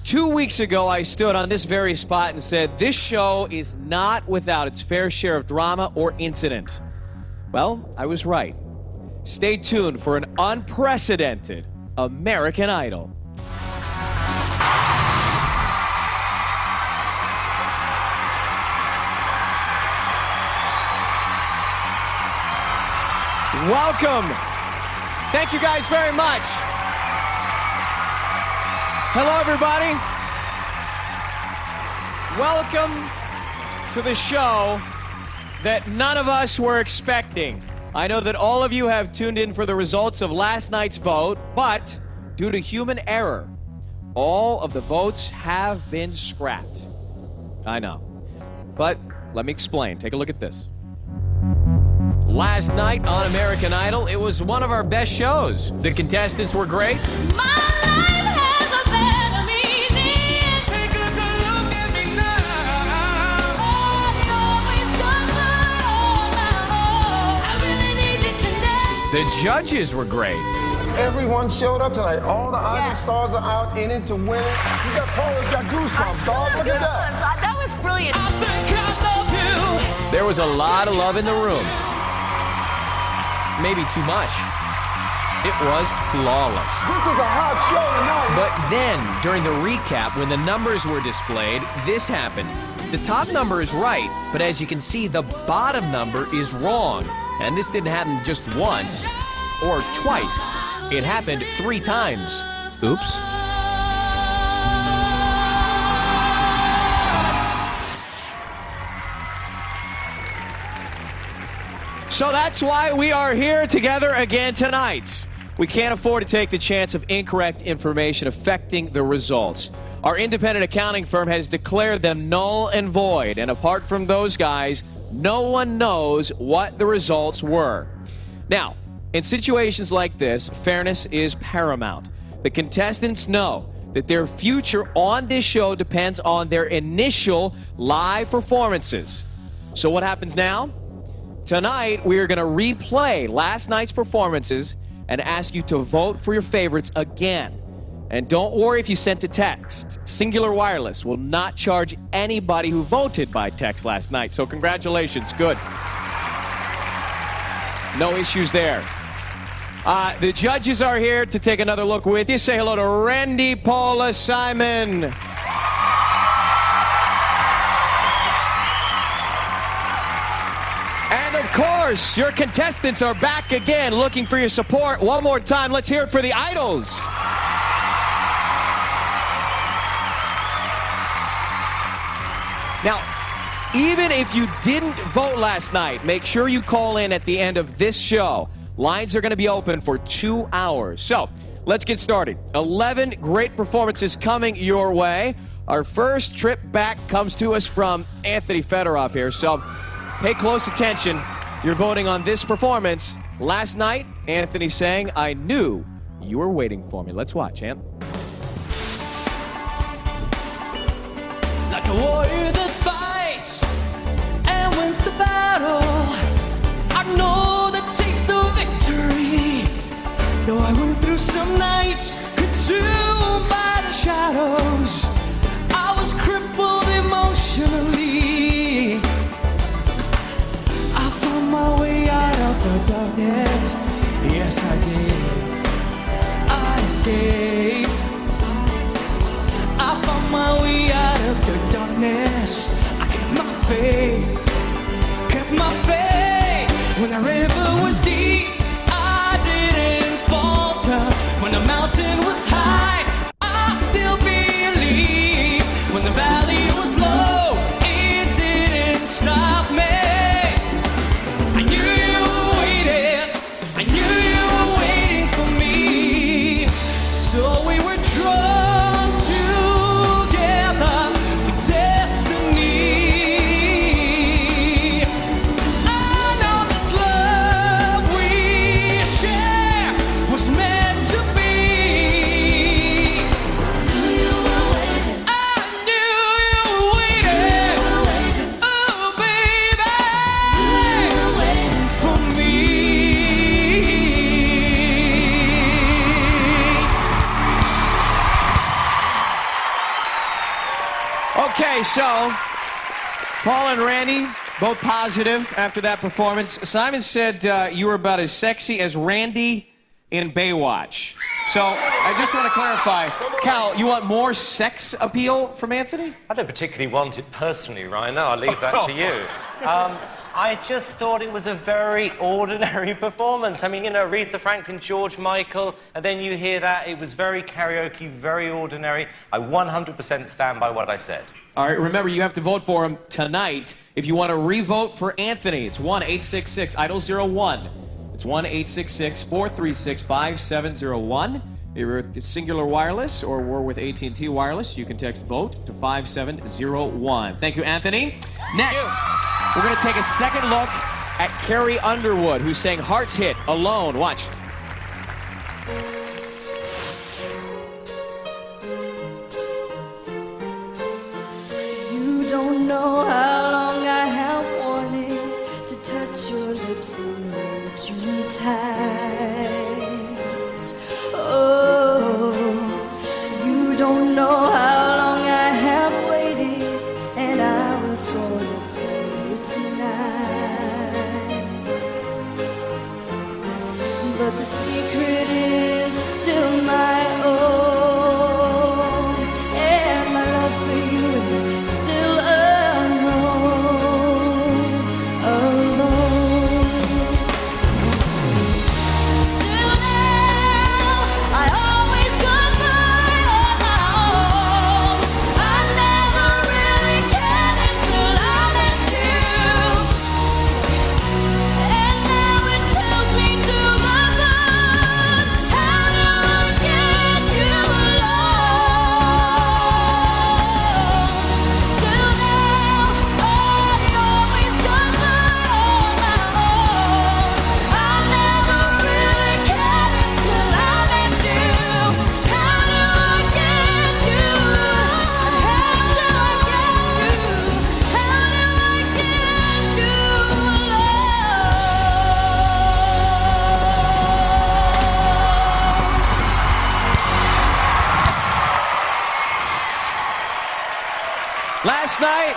2 weeks ago, I stood on this very spot and said, this show is not without its fair share of drama or incident. Well, I was right. Stay tuned for an unprecedented American Idol. Welcome. Thank you guys very much. Hello, everybody. Welcome to the show that none of us were expecting. I know that all of you have tuned in for the results of last night's vote, but due to human error, all of the votes have been scrapped. I know. But let me explain. Take a look at this. Last night on American Idol, it was one of our best shows. The contestants were great. My life has a better meaning. Take a good look at me now. Oh, you always done my own. I really need you tonight. The judges were great. Everyone showed up tonight. All the Idol stars are out in it to win it. You got Paula's got goosebumps, dog. Look at that. That was brilliant. I think I love you. There was a lot of love in the room. Maybe too much. It was flawless. This is a hot show tonight. But then, during the recap, when the numbers were displayed, this happened. The top number is right, but as you can see, the bottom number is wrong. And this didn't happen just once or twice. It happened 3 times. Oops. So that's why we are here together again tonight. We can't afford to take the chance of incorrect information affecting the results. Our independent accounting firm has declared them null and void, and apart from those guys, no one knows what the results were. Now, in situations like this, fairness is paramount. The contestants know that their future on this show depends on their initial live performances. So what happens now? Tonight, we are going to replay last night's performances and ask you to vote for your favorites again. And don't worry if you sent a text. Singular Wireless will not charge anybody who voted by text last night. So congratulations, good. No issues there. The judges are here to take another look with you. Say hello to Randy, Paula, Simon. And of course, your contestants are back again, looking for your support. One more time, let's hear it for the Idols. Now, even if you didn't vote last night, make sure you call in at the end of this show. Lines are going to be open for 2 hours. So, let's get started. 11 great performances coming your way. Our first trip back comes to us from Anthony Fedorov here. So, pay close attention. You're voting on this performance. Last night, Anthony sang, I knew you were waiting for me. Let's watch, Ant. Like a warrior that fights and wins the battle, I know the taste of victory. Though I went through some nights consumed by the shadows, I was crippled emotionally. I found my way out of the darkness. Yes, I did. I escaped. I found my way out of the darkness. I kept my faith, kept my faith. When the river was deep, I didn't falter. When the mountain was high, I still believed. When the valley was low, it didn't stop me. I knew you were waiting. I knew you were waiting for me. So we were drawn together with destiny. I know this love we share was meant to be. I knew you were waiting. I knew you were waiting. Oh, baby, you were waiting for me. Okay, so Paul and Randy, both positive after that performance. Simon said you were about as sexy as Randy in Baywatch. So I just want to clarify, Cal, you want more sex appeal from Anthony? I don't particularly want it personally right now. I'll leave that to you. I just thought it was a very ordinary performance. I mean, you know, Aretha Franklin, George Michael, and then you hear that. It was very karaoke, very ordinary. I 100% stand by what I said. All right, remember, you have to vote for him tonight. If you want to re-vote for Anthony, it's 1-866-IDOL-01. It's 1-866-436-5701. You're with Singular Wireless or we're with AT&T Wireless. You can text VOTE to 5701. Thank you, Anthony. Next, we're going to take a second look at Carrie Underwood, who sang Heart's Hit, Alone. Watch. You don't know how long I have wanted to touch your lips and hold you tight. Oh, you don't know how long I have waited, and I was gonna tell you tonight. But the secret is still my own, and my love for you is still unknown, alone. Till now, I always got by on my own. I never really cared until I met you, and now it chills me to the bone. How do I get you alone? Till now, I'd always got by on my own. I never really cared until I met you. How do I get you? How do I get you? How do I get you Last night,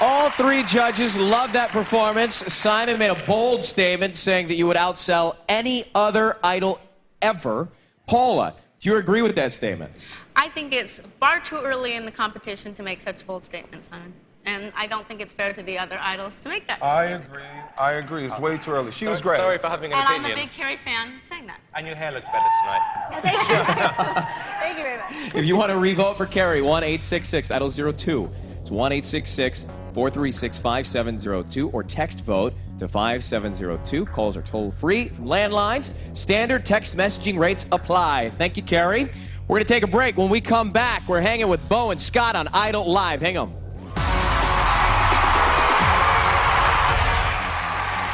all three judges loved that performance. Simon made a bold statement saying that you would outsell any other idol ever. Paula, do you agree with that statement? I think it's far too early in the competition to make such bold statements, Simon. And I don't think it's fair to the other idols to make that. I agree. I agree. It's way too early. She was great. Sorry for having an And I'm opinion. a big Carrie fan saying that. And your hair looks better tonight. Thank you very much. If you want to re-vote for Carrie, 1-866-IDOL-02. It's 1-866-436-5702 or text VOTE to 5702. Calls are toll-free from landlines. Standard text messaging rates apply. Thank you, Carrie. We're going to take a break. When we come back, we're hanging with Bo and Scott on Idol Live. Hang on.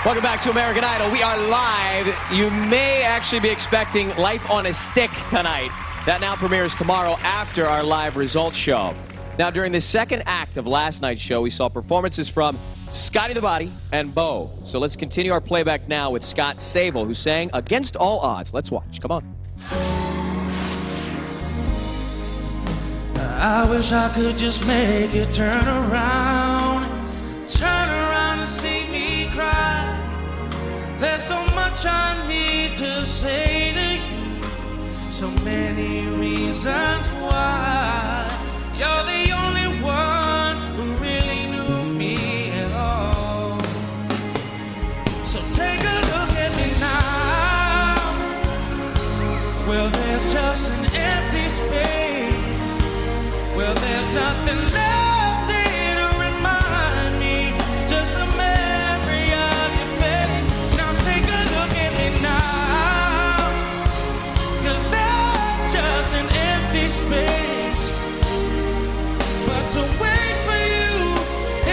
Welcome back to American Idol. We are live. You may actually be expecting Life on a Stick tonight. That now premieres tomorrow after our live results show. Now, during the second act of last night's show, we saw performances from Scotty the Body and Bo. So let's continue our playback now with Scott Sable, who sang Against All Odds. Let's watch. Come on. I wish I could just make it turn around and see me cry. There's so much I need to say to you, so many reasons why. You're the only one who really knew me at all. So take a look at me now. Well, there's just an empty space. Well, there's nothing left here to remind me, just the memory of your face. Now take a look at me now, 'cause there's just an empty space. But to wait for you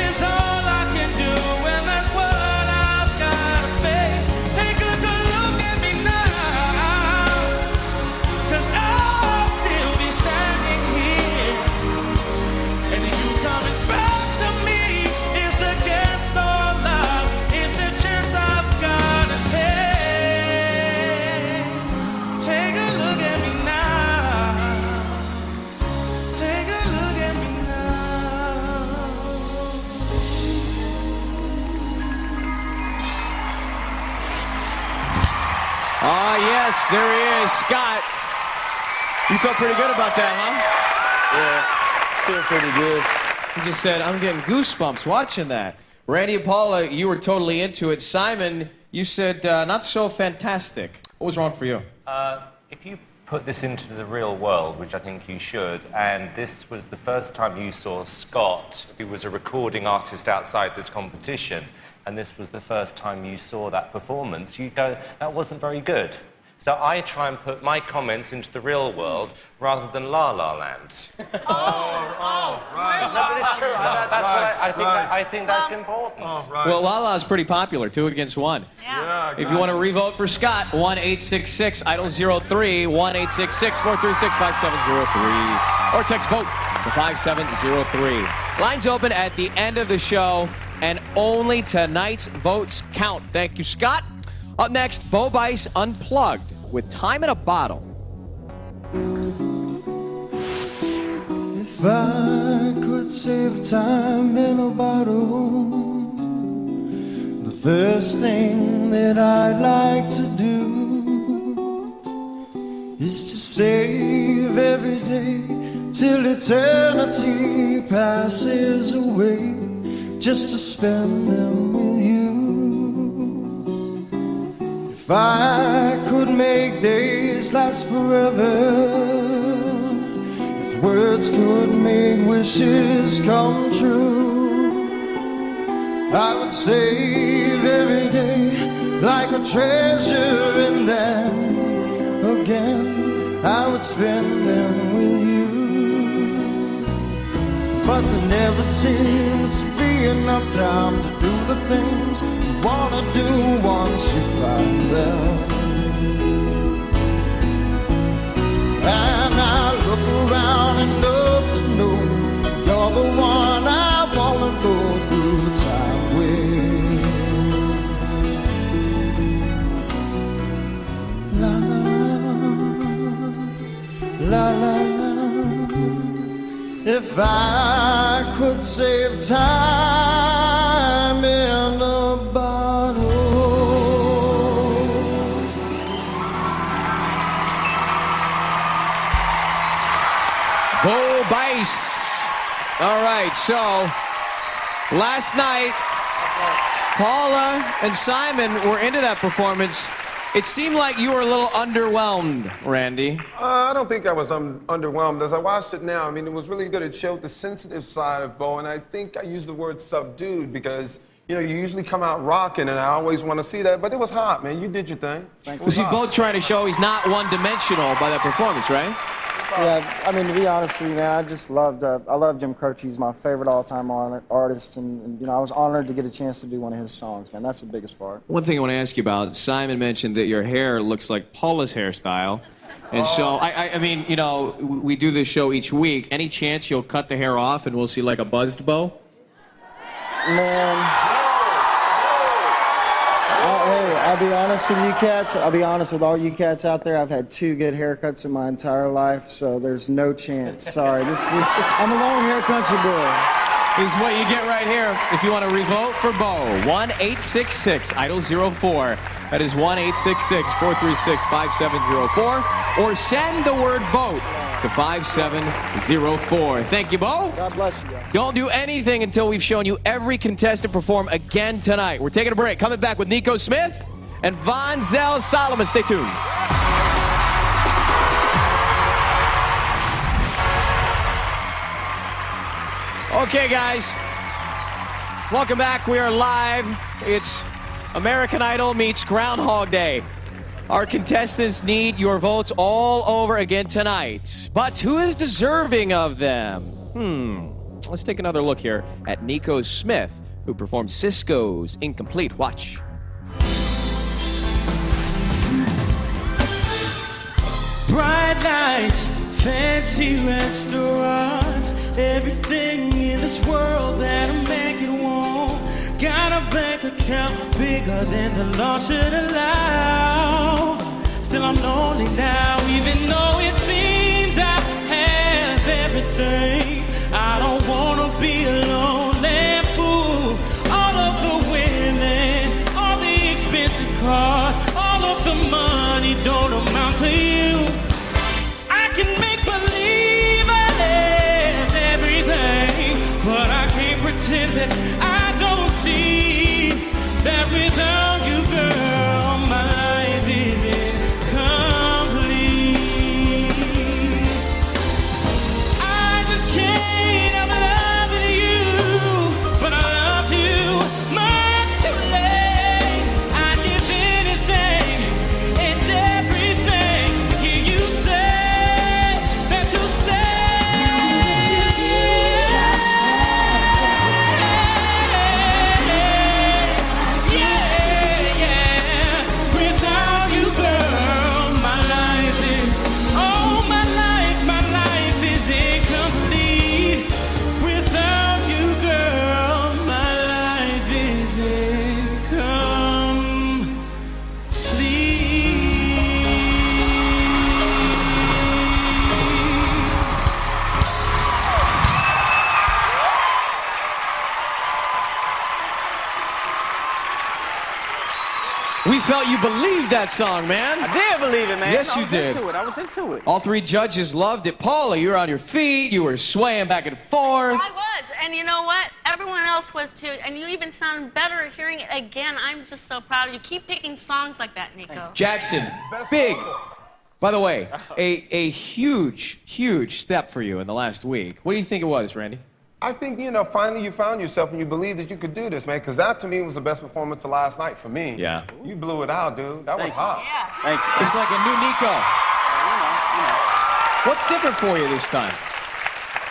is all I can do, and that's what I've gotta face. Take a good look at me now, 'cause I'll still be standing here. And you coming back to me is against all love. It's the chance I've gotta take. Take a look at me now. Yes, there he is, Scott. You felt pretty good about that, huh? Yeah, feel pretty good. He just said, I'm getting goosebumps watching that. Randy and Paula, you were totally into it. Simon, you said not so fantastic. What was wrong for you? If you put this into the real world, which I think you should, and this was the first time you saw Scott, who was a recording artist outside this competition, and this was the first time you saw that performance, you go, that wasn't very good. So I try and put my comments into the real world rather than La La Land. Right. No, but it's true. I think that's important. Oh, right. Well, Lala's pretty popular, 2 against 1. Yeah. If you want to revote for Scott, 1-866-IDOL-03, 1-866-436-5703, or text VOTE to 5703. Lines open at the end of the show, and only tonight's votes count. Thank you, Scott. Up next, Bo Bice Unplugged with Time in a Bottle. If I could save time in a bottle, the first thing that I'd like to do is to save every day till eternity passes away, just to spend them with you. If I could make days last forever, if words could make wishes come true, I would save every day like a treasure, and then again I would spend them with you. But there never seems to be enough time to do the things you wanna do once you find them. And I look around and hope to know you're the one I wanna go through time with. La, la, la, la. If I could save time in a bottle. Bo Bice. All right, so last night, Paula and Simon were into that performance. It seemed like you were a little underwhelmed, Randy. I don't think I was underwhelmed. As I watched it now, I mean, it was really good. It showed the sensitive side of Bo, and I think I used the word subdued because, you know, you usually come out rocking, and I always want to see that, but it was hot, man. You did your thing. Was he both trying to show he's not one-dimensional by that performance, right? Yeah, I mean, to be honest with you, man, I just loved, I love Jim Croce. He's my favorite all-time artist, and, you know, I was honored to get a chance to do one of his songs, man. That's the biggest part. One thing I want to ask you about, Simon mentioned that your hair looks like Paula's hairstyle. And so, I mean, you know, we do this show each week. Any chance you'll cut the hair off and we'll see like a buzzed bow? Man, hey, I'll be honest with you cats. I'll be honest with all you cats out there. I've had 2 good haircuts in my entire life, so there's no chance. Sorry, I'm a long hair country boy. This is what you get right here if you want to revote for Bo. 1-866-IDOL-04. That is 1-866-436-5704. Or send the word VOTE to 5704. Thank you, Bo. God bless you guys. Don't do anything until we've shown you every contestant perform again tonight. We're taking a break. Coming back with Nico Smith and Von Zell Solomon. Stay tuned. Okay, guys. Welcome back. We are live. It's American Idol meets Groundhog Day. Our contestants need your votes all over again tonight. But who is deserving of them? Let's take another look here at Nico Smith, who performed Cisco's Incomplete. Watch. Bright lights, fancy restaurants, everything in this world that a man can want. Got a bank account bigger than the law should allow. Still I'm lonely now, even though it seems I have everything. I don't wanna be a lonely fool. All of the women, all the expensive cars, all of the money don't that I don't see that without you, girl, my life is incomplete. I just can't help loving you, but I love you much too late. I'd give anything and everything to hear you say that you'll stay. Yeah, yeah. Without you, girl, my life is, oh, my life is incomplete. Without you, girl, my life is incomplete. We felt you believed that song, man. I did believe it, man. Yes, I you was did. I was into it. All three judges loved it. Paula, you were on your feet. You were swaying back and forth. I was, and you know what? Everyone else was too, and you even sound better hearing it again. I'm just so proud of you. Keep picking songs like that, Nico. Jackson, big. By the way, a huge, huge step for you in the last week. What do you think it was, Randy? I think, you know, finally you found yourself and you believed that you could do this, man, because that to me was the best performance of last night for me. Yeah. You blew it out, dude. That was hot. Yes. Thank you. It's like a new Nico. You know. What's different for you this time?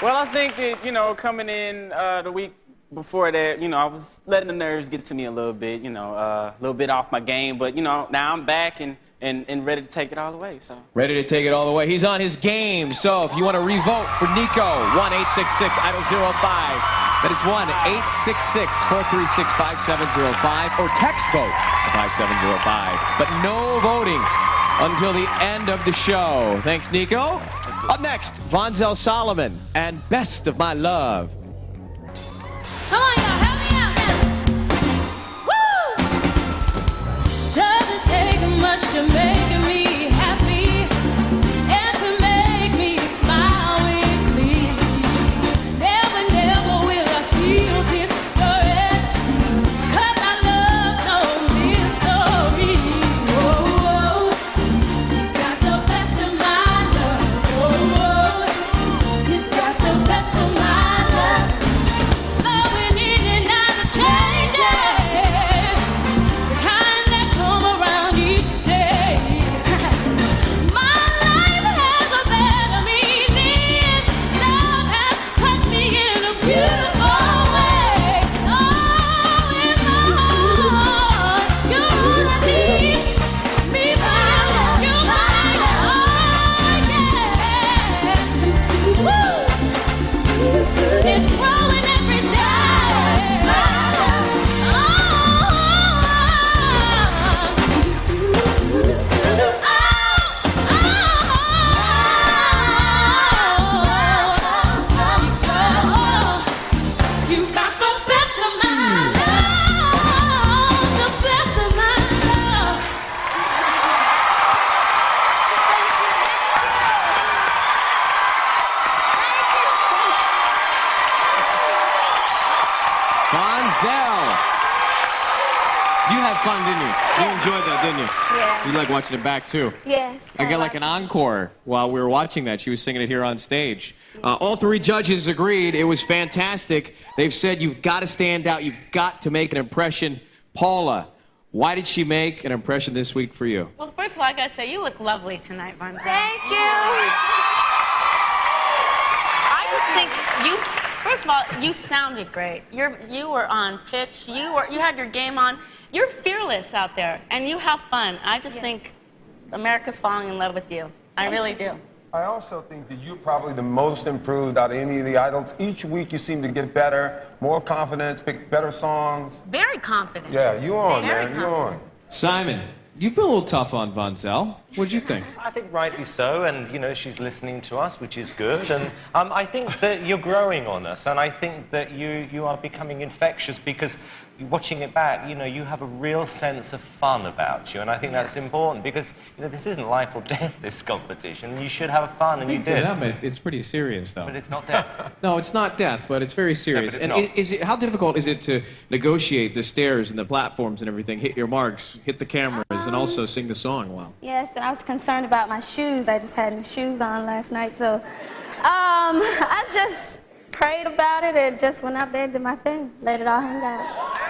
Well, I think that, you know, coming in the week before that, you know, I was letting the nerves get to me a little bit, you know, a little bit off my game. But, you know, now I'm back and ready to take it all the way, so. Ready to take it all the way. He's on his game. So if you want to revote for Nico, 1-866-IDOL-05. That is 1-866-436-5705. Or text vote to 5705. But no voting until the end of the show. Thanks, Nico. Up next, Vonzell Solomon and Best of My Love. Come on, y'all, help me out now. Woo! Doesn't take much to make me happy and to make me smile weekly. Never, never will I feel discouraged, 'cause I love no mystery. Oh, you got the best of my love. Oh, you got the best of my love. Loving in and out of changes, the kind that come around each day. My life has a better meaning. Love has touched me in a beautiful way. Oh, in my heart, you're I need. Me by you by oh yeah. Woo! It's growing every day. You got the best of my love, the best of my love. Vonzell. You had fun, didn't you? You enjoyed that, didn't you? Yeah. You like watching it back, too. Yes. I got like an encore while we were watching that. She was singing it here on stage. All three judges agreed. It was fantastic. They've said you've got to stand out. You've got to make an impression. Paula, why did she make an impression this week for you? Well, first of all, I gotta say, you look lovely tonight, Vonzell. Thank you. I just think you, first of all, you sounded great. You were on pitch. You had your game on. You're fearless out there, and you have fun. I just think America's falling in love with you. I really do. I also think that you're probably the most improved out of any of the idols. Each week you seem to get better, more confidence, pick better songs. Very confident. Yeah, you on, Very man. You on. Simon, you've been a little tough on Vonzell. What'd you think? I think rightly so, and you know she's listening to us, which is good. And I think that you're growing on us, and I think that you are becoming infectious because watching it back, you know, you have a real sense of fun about you, and I think that's important because, you know, this isn't life or death, this competition. You should have fun, and you To did. them, it's pretty serious, though. But it's not death. No, it's not death, but it's very serious. it's and not. is it, how difficult is it to negotiate the stairs and the platforms and everything, hit your marks, hit the cameras, and also sing the song well? Yes, and I was concerned about my shoes. I just had new shoes on last night, so I just prayed about it and just went out there and did my thing. Let it all hang out.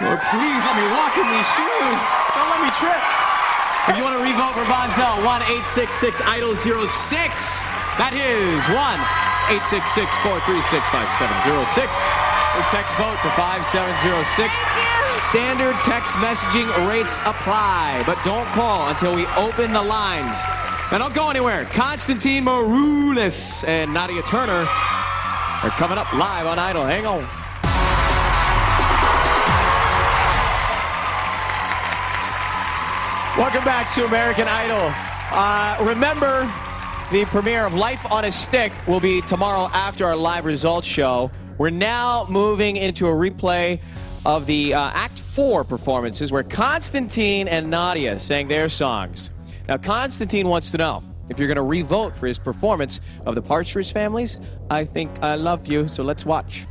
Lord, please let me walk in these shoes. Don't let me trip. If you want to revote for Bonzel, 1-866-IDOL-06. That is 1-866-436-5706. Or text vote to 5706. Standard text messaging rates apply, but don't call until we open the lines. Now don't go anywhere. Constantine Maroulis and Nadia Turner are coming up live on Idol. Hang on. Welcome back to American Idol. Remember, the premiere of Life on a Stick will be tomorrow after our live results show. We're now moving into a replay of the Act 4 performances where Constantine and Nadia sang their songs. Now, Constantine wants to know if you're going to re-vote for his performance of the Partridge Families, I Think I Love You. So let's watch.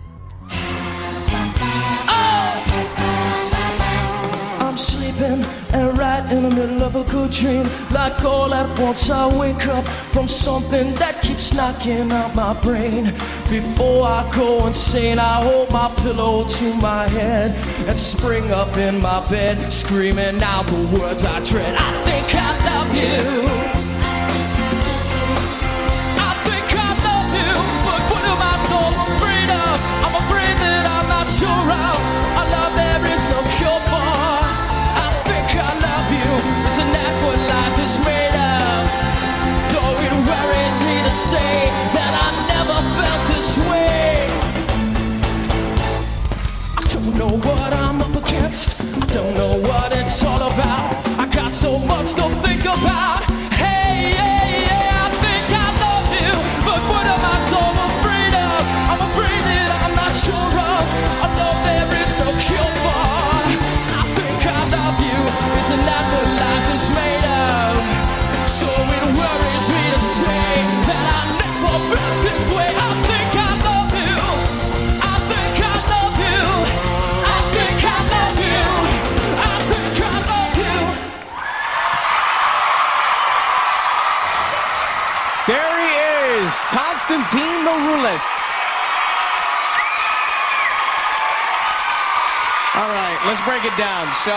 I'm sleeping and right in the middle of a good dream. Like all at once I wake up from something that keeps knocking out my brain. Before I go insane, I hold my pillow to my head and spring up in my bed, screaming out the words I dread. I think I love you. I think I love you, but what am I so afraid of? I'm afraid that I'm not sure of a love there is no cure for. Isn't that what life is made of? Though it worries me to say that I never felt this way. I don't know what I'm up against. I don't know what it's all about. I got so much to think about. Hey, hey, yeah, I think I love you, but what am I so afraid of? I'm afraid that I'm not sure of a love there is no cure for. I think I love you. Isn't that what life is made of? So it worries me to say that I never felt this way. I think I love you. I think I love you. I think I love you. I think I love you. There he is, Constantine Maroulis. All right, let's break it down. So,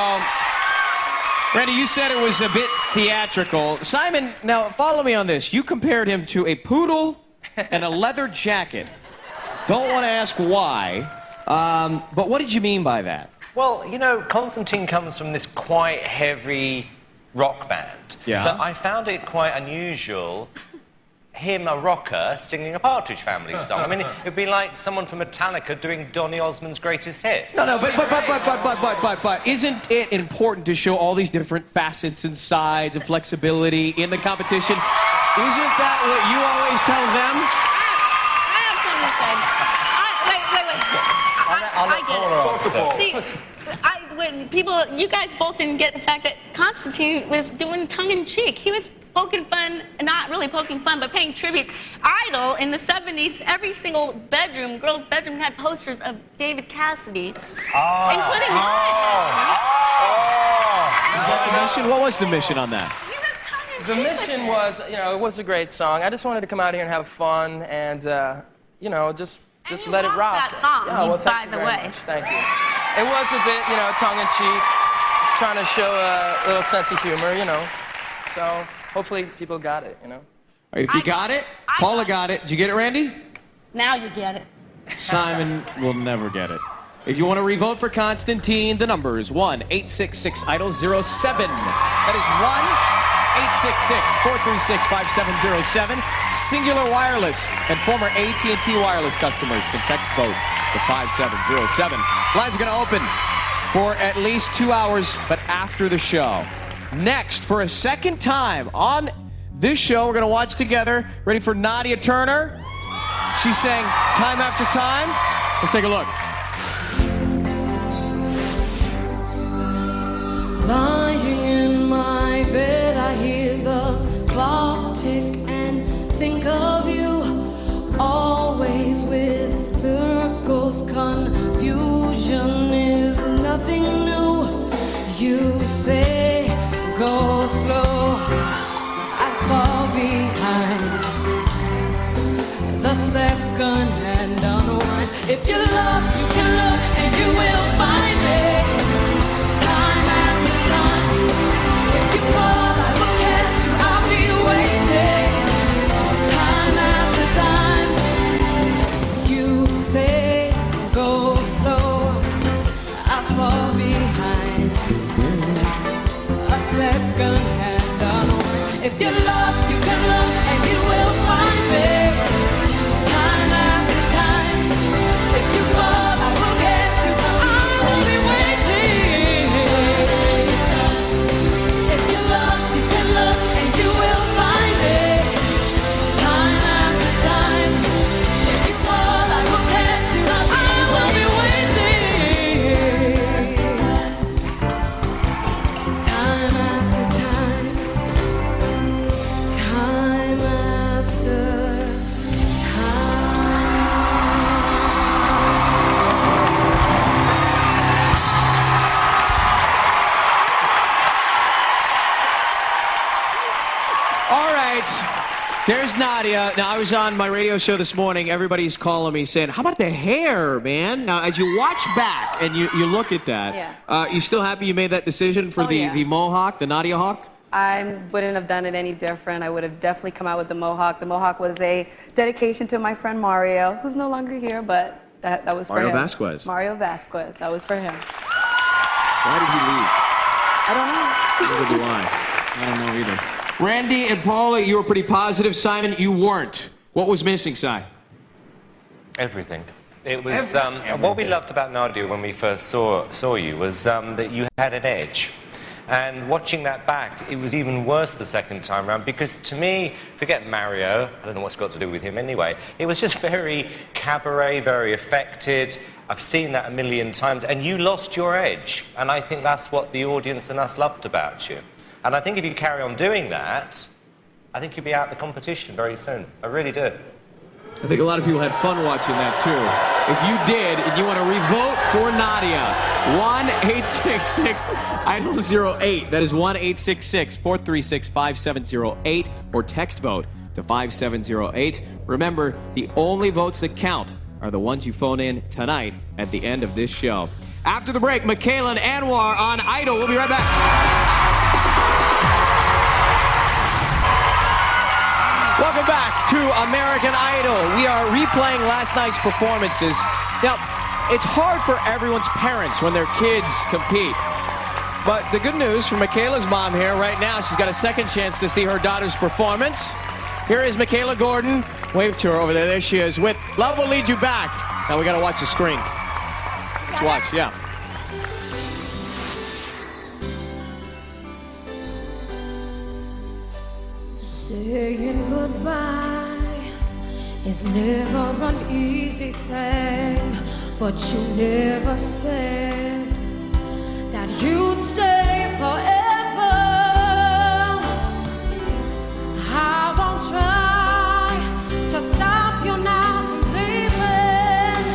Randy, you said it was a bit theatrical. Simon, now follow me on this. You compared him to a poodle and a leather jacket. Don't want to ask why, but what did you mean by that? Well, you know, Constantine comes from this quite heavy rock band. Yeah. So I found it quite unusual, him, a rocker, singing a Partridge Family song. I mean, it'd be like someone from Metallica doing Donny Osmond's greatest hits. No, but isn't it important to show all these different facets and sides and flexibility in the competition? Isn't that what you always tell them? I have something to say. I'll let Paula answer. See, when you guys both didn't get the fact that Constantine was doing tongue-in-cheek. He was poking fun, not really poking fun, but paying tribute. Idol in the 70s, every single bedroom, girl's bedroom, had posters of David Cassidy, including mine. Is that the mission? What was the mission on that? He was tongue-in-cheek. The mission was, you know, it was a great song. I just wanted to come out here and have fun and, you know, just And you let it rocked rock. that song, Yeah, well, by thank the you very way. much. Thank you. It was a bit, you know, tongue-in-cheek. Just trying to show a little sense of humor, you know. So hopefully people got it, you know. If you got it, Paula got it. Did you get it, Randy? Now you get it. Simon will never get it. If you want to revote for Constantine, the number is 1-866-IDOL-07. That is 1-866-436-5707. Singular Wireless and former AT&T Wireless customers can text vote to 5707. Lines are going to open for at least 2 hours, but after the show. Next, for a second time on this show, we're going to watch together. Ready for Nadia Turner? She sang Time After Time. Let's take a look. slow, I fall behind. The second hand unwind. If you're lost, you can look and you will find it. Time after time. If you fall, I will catch you. I'll be waiting. Time after time. You say go slow, I fall behind. A second hand unwind. If you're lost, you can look and you will find me. Time after time. If you fall, I will get you. I will be waiting. If you're lost, you can look and you will find it. Time after time. If you fall, I will catch you. I will be waiting. Time after time. Time after All right. There's Nadia. Now, I was on my radio show this morning. Everybody's calling me saying, how about the hair, man? Now, as you watch back and you look at that, you still happy you made that decision for the Mohawk, the Nadia Hawk? I wouldn't have done it any different. I would have definitely come out with the Mohawk. The Mohawk was a dedication to my friend Mario, who's no longer here, but that was for him. Mario Vasquez. Mario Vasquez. That was for him. Why did he leave? I don't know. Neither do I. I don't know either. Randy and Paula, you were pretty positive. Simon, you weren't. What was missing, Si? Everything. It was what we loved about Nadia when we first saw you was that you had an edge. And watching that back, it was even worse the second time around because to me, forget Mario, I don't know what's got to do with him anyway, it was just very cabaret, very affected. I've seen that a million times, and you lost your edge. And I think that's what the audience and us loved about you. And I think if you carry on doing that, I think you'll be out of the competition very soon. I really do. I think a lot of people had fun watching that, too. If you did, and you want to revote for Nadia, 1-866-IDOL-08. That is 1-866-436-5708, or text vote to 5708. Remember, the only votes that count are the ones you phone in tonight at the end of this show. After the break, Michaela and Anwar on Idol. We'll be right back. Welcome back to American Idol. We are replaying last night's performances. Now, it's hard for everyone's parents when their kids compete. But the good news for Michaela's mom here right now, she's got a second chance to see her daughter's performance. Here is Michaela Gordon. Wave to her over there. There she is with Love Will Lead You Back. Now we got to watch the screen. Let's watch, yeah. Saying goodbye is never an easy thing, but you never said that you'd stay forever. I won't try to stop you now from leaving,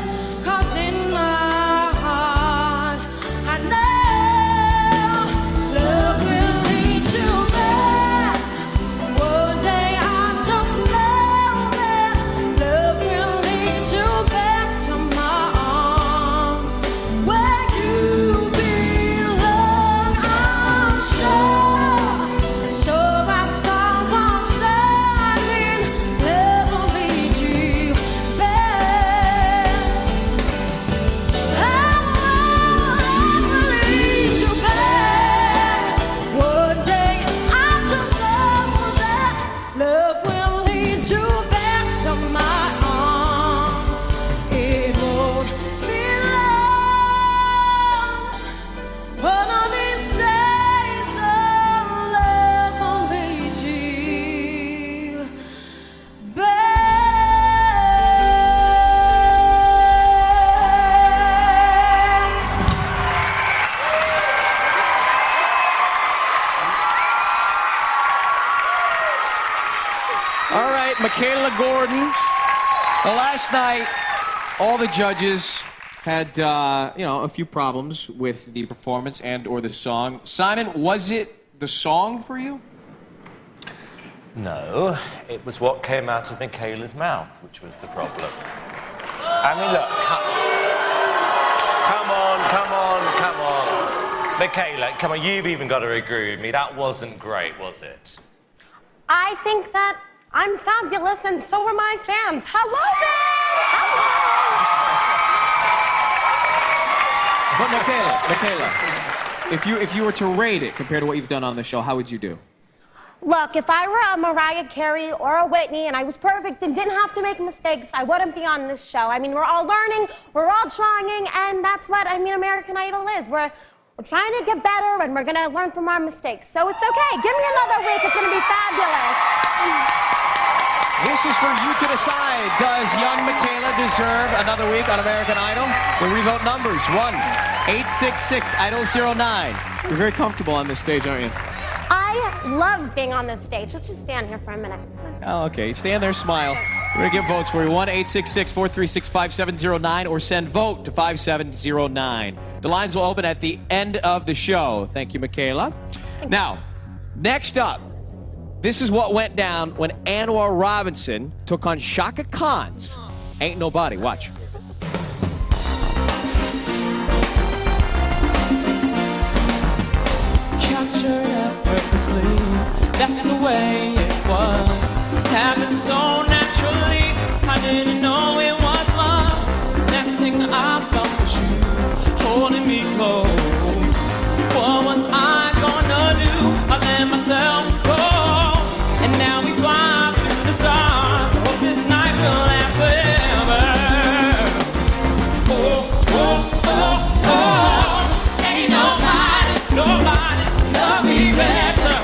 'cause in my heart I know love will lead you back. One day I'm just lonely. Love will lead you back to my arms where you belong. I'm sure, so my stars are shining. Love will lead you back. Love will lead you back. One day I'm just lonely. Love will lead you back to my arms. It won't be long. One of these days, oh, love will lead you back. All right, Michaela Gordon. Well, last night, all the judges had, a few problems with the performance and or the song. Simon, was it the song for you? No, it was what came out of Michaela's mouth, which was the problem. I mean, look, come on. Michaela, come on, you've even got to agree with me. That wasn't great, was it? I think that I'm fabulous, and so are my fans. Hello But Michaela, if you were to rate it compared to what you've done on the show, how would you do? Look, if I were a Mariah Carey or a Whitney and I was perfect and didn't have to make mistakes, I wouldn't be on this show. I mean, we're all learning, we're all trying, and that's what, American Idol is. We're trying to get better, and we're going to learn from our mistakes. So it's okay. Give me another week. It's going to be fabulous. This is for you to decide. Does young Michaela deserve another week on American Idol? We'll revote numbers. 1-866-IDOL-09. You're very comfortable on this stage, aren't you? I love being on this stage. Let's just stand here for a minute. Oh, okay. Stand there, smile. We're going to give votes for you. 1-866-436-5709 or send vote to 5709. The lines will open at the end of the show. Thank you, Michaela. Now, next up, this is what went down when Anwar Robinson took on Shaka Khan's Ain't Nobody. Watch. Captured effortlessly, that's the way it was. Happened so naturally, I didn't know it was love. Next thing I felt was you holding me close. What was I gonna do? I let myself go, and now we fly through the stars. Hope this night will last forever. Oh, oh, oh, oh. Ain't nobody love me better.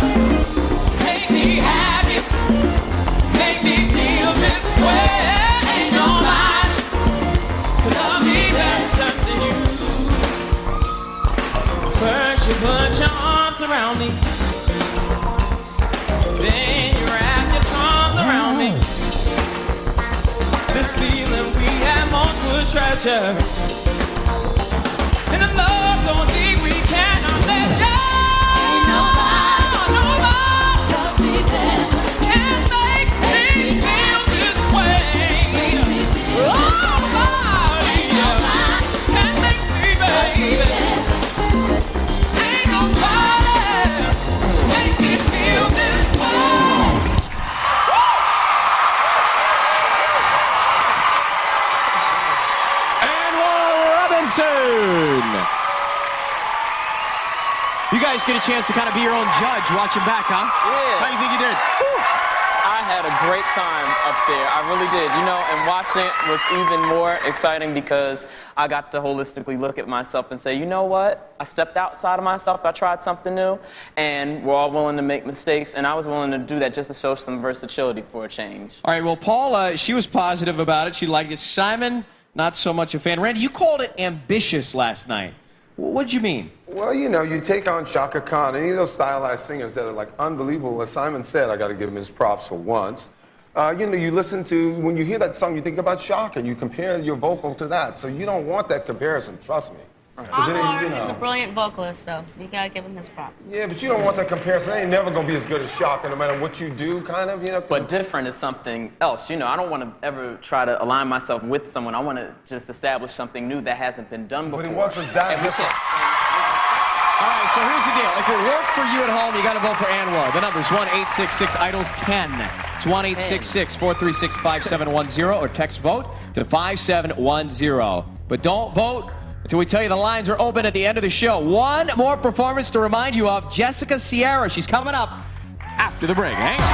Make me happy, make me feel this way. Ain't nobody love me better than you. First you put your arms around me, then you wrap your arms around me. This feeling we have most would treasure, and the love so deep we cannot measure. Ain't nobody loves me better. Can make me feel this way. Oh, nobody can make me, baby. Ain't nobody make me feel this way. Anwar Robinson. You guys get a chance to kind of be your own judge watching back, huh? Yeah. How do you think you did? I had a great time up there. I really did. You know, and watching it was even more exciting because I got to holistically look at myself and say, you know what? I stepped outside of myself. I tried something new, and we're all willing to make mistakes, and I was willing to do that just to show some versatility for a change. All right, well, Paul, she was positive about it. She liked it. Simon, not so much a fan. Randy, you called it ambitious last night. What'd you mean? Well, you know, you take on Shaka Khan, any of those stylized singers that are like unbelievable. As Simon said, I got to give him his props for once. You know, you listen to, when you hear that song, you think about Shaka, and you compare your vocal to that. So you don't want that comparison, trust me. Anwar is a brilliant vocalist, though. You gotta give him his props. Yeah, but you don't want that comparison. They ain't never gonna be as good as Shaka, no matter what you do, kind of, you know. But different is something else. You know, I don't want to ever try to align myself with someone. I want to just establish something new that hasn't been done before. But it wasn't that different. All right, so here's the deal. If it worked for you at home, you got to vote for Anwar. The number's 1-866-IDOLS-10. It's 1-866-436-5710 or text vote to 5710. But don't vote until we tell you the lines are open at the end of the show. One more performance to remind you of, Jessica Sierra. She's coming up after the break. Hang on.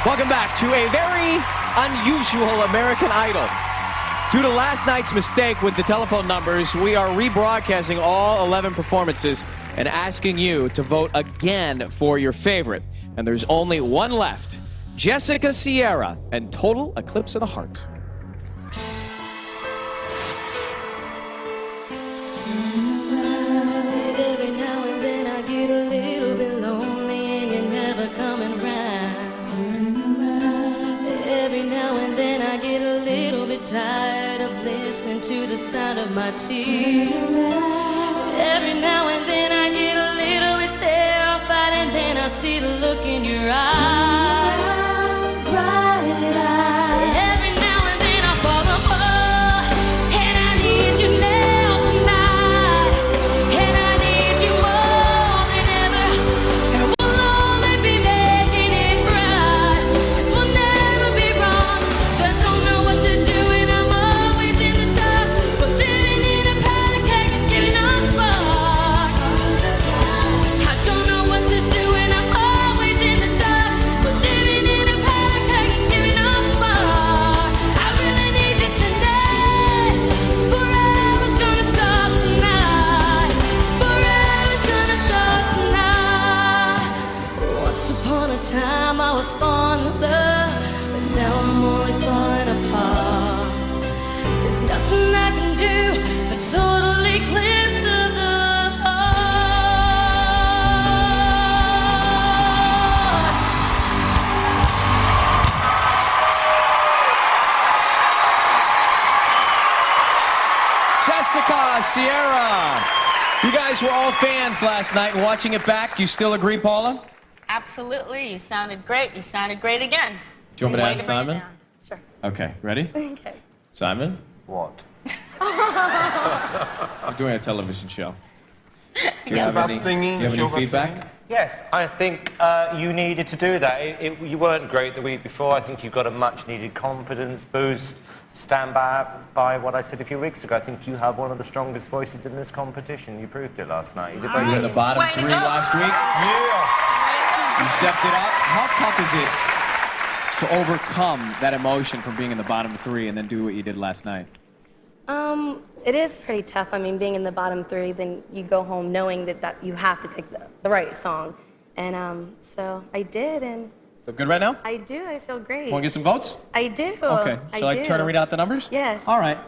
Welcome back to a very unusual American Idol. Due to last night's mistake with the telephone numbers, we are rebroadcasting all 11 performances and asking you to vote again for your favorite. And there's only one left. Jessica Sierra and Total Eclipse of the Heart. Every now and then I get a little bit lonely and you're never coming round. Every now and then I get a little bit tired of listening to the sound of my tears. Every now and then I get a little bit terrified, and then I see the look in your eyes. Bright eyes. Every now and then I fall apart, and I need you now tonight, and I need you more than ever. And we'll only be making it right. This will never be wrong. I don't know what to do, and I'm always in the dark. But living in a panic and giving on spark. I don't know what to do, and I'm always in the dark. But living in a panic and giving on spark. I really need you tonight. Forever's gonna start tonight. Forever's gonna start tonight. Once upon a time I was falling in love, but now I'm only falling apart. There's nothing I can do but totally eclipse of the heart. Jessica, Sierra. You guys were all fans last night. Watching it back, do you still agree, Paula? Absolutely. You sounded great. You sounded great again. Do you want me to Way ask bring it Simon? down. Sure. Okay, ready? Okay. Simon? What? I'm doing a television show. Do you have about any, singing, do you have show any about feedback? singing? Yes, I think you needed to do that. You weren't great the week before. I think you got a much-needed confidence boost. Stand by what I said a few weeks ago. I think you have one of the strongest voices in this competition. You proved it last night. You did very You were in good. the bottom Way to 3 go. last week. Yeah. You stepped it up. How tough is it to overcome that emotion from being in the bottom 3 and then do what you did last night? It is pretty tough. I mean, being in the bottom 3, then you go home knowing that you have to pick the right song. And so I did, and Feel good right now? I do. I feel great. Want to get some votes? I do. Okay. Shall I do. turn and read out the numbers? Yes. All right.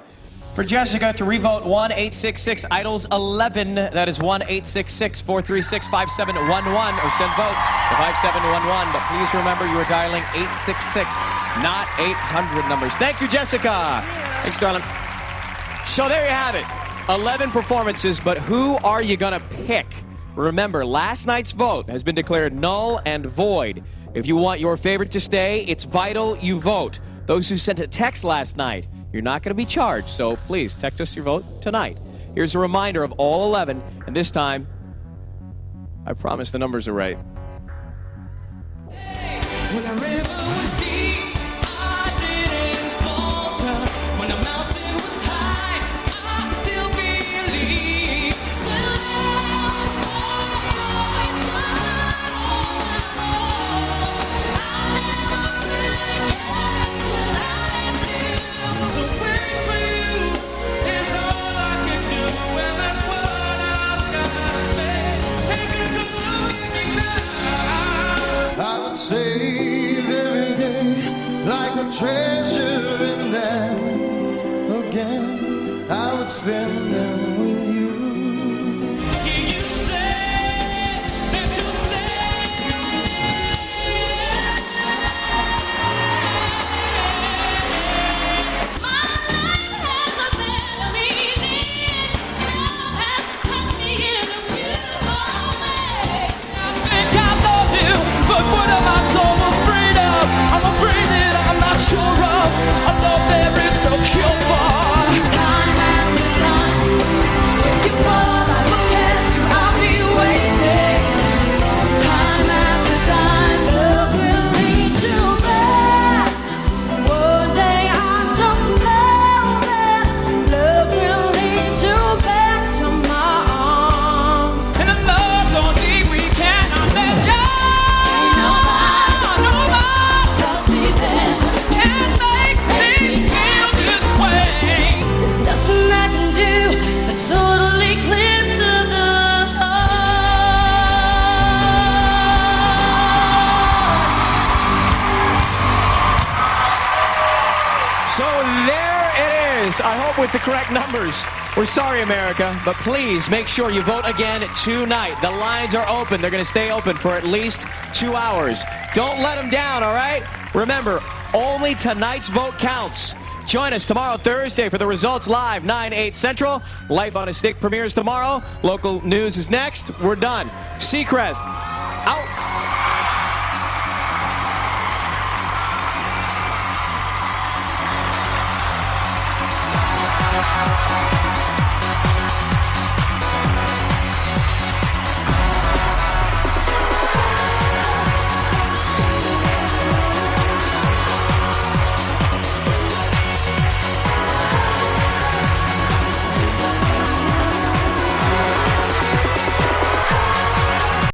For Jessica to revote 1-866-IDOLS-11. That is 1-866-436-5711. Or send vote to 5711. But please remember you are dialing 866, not 800 numbers. Thank you, Jessica. Thanks, darling. So there you have it. 11 performances, but who are you going to pick? Remember, last night's vote has been declared null and void. If you want your favorite to stay, it's vital you vote. Those who sent a text last night, you're not going to be charged, so please text us your vote tonight. Here's a reminder of all 11, and this time, I promise the numbers are right. When the river was deep, I didn't falter. When the mountain was high, I still believe. To wait for you is all I can do, and that's what I've gotta face. Take a good look at me now. I would save every day like a treasure, and then again I would spend them with you. Hear you say that you'll stay. My life has a better meaning. Love has touched me in a beautiful way. I think I love you, but what am I so afraid of? I'm afraid that I'm not sure of a love there is no cure for. Time after time, if you call, I will catch you. I'll be waiting. Time after time, love will lead you back. One day I'm just lonely. Love will lead you back to my arms. In a love lonely we cannot measure. Ain't nobody loves me better. Can make me feel this way. There's nothing I can do but totally eclipse of the So there it is. I hope with the correct numbers. We're sorry, America, but please make sure you vote again tonight. The lines are open. They're going to stay open for at least 2 hours. Don't let them down, all right? Remember, only tonight's vote counts. Join us tomorrow, Thursday, for the Results Live, 9, 8 Central. Life on a Stick premieres tomorrow. Local news is next. We're done. Seacrest, out.